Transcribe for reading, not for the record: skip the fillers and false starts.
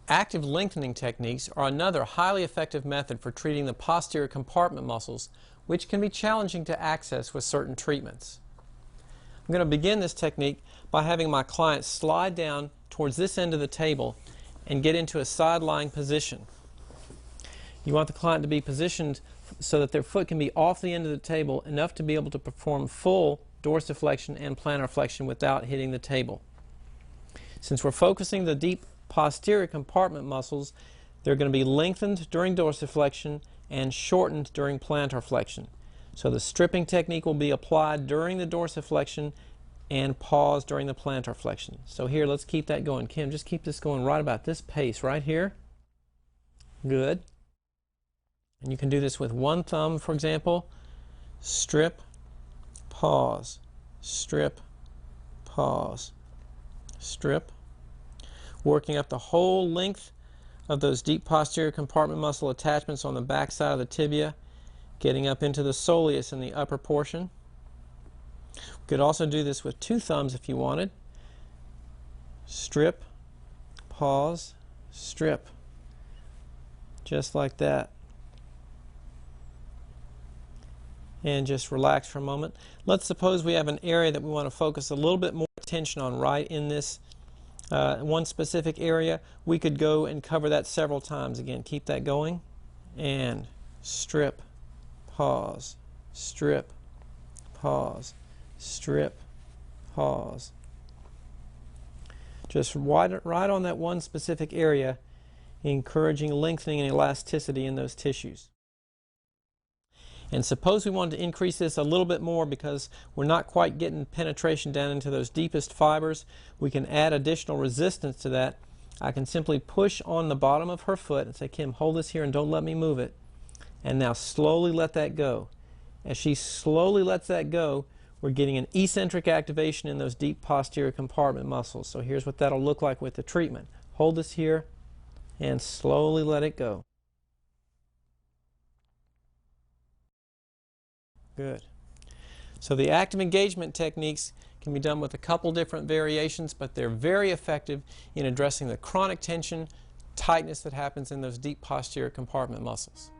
Active lengthening techniques are another highly effective method for treating the posterior compartment muscles, which can be challenging to access with certain treatments. I'm going to begin this technique by having my client slide down towards this end of the table and get into a side-lying position. You want the client to be positioned so that their foot can be off the end of the table enough to be able to perform full dorsiflexion and plantar flexion without hitting the table. Since we're focusing the deep posterior compartment muscles, they're going to be lengthened during dorsiflexion and shortened during plantar flexion. So the stripping technique will be applied during the dorsiflexion and pause during the plantar flexion. So here, let's keep that going. Kim, just keep this going right about this pace right here. Good. And you can do this with one thumb, for example. Strip, pause, strip, pause, strip. Working up the whole length of those deep posterior compartment muscle attachments on the back side of the tibia, getting up into the soleus in the upper portion. We could also do this with two thumbs if you wanted. Strip, pause, strip. Just like that. And just relax for a moment. Let's suppose we have an area that we want to focus a little bit more attention on right in this one specific area. We could go and cover that several times. Again, keep that going. And strip, pause, strip, pause, strip, pause. Just right on that one specific area, encouraging lengthening and elasticity in those tissues. And suppose we wanted to increase this a little bit more because we're not quite getting penetration down into those deepest fibers. We can add additional resistance to that. I can simply push on the bottom of her foot and say, Kim, hold this here and don't let me move it. And now slowly let that go. As she slowly lets that go, we're getting an eccentric activation in those deep posterior compartment muscles. So here's what that'll look like with the treatment. Hold this here and slowly let it go. Good. So the active engagement techniques can be done with a couple different variations, but they're very effective in addressing the chronic tension, tightness that happens in those deep posterior compartment muscles.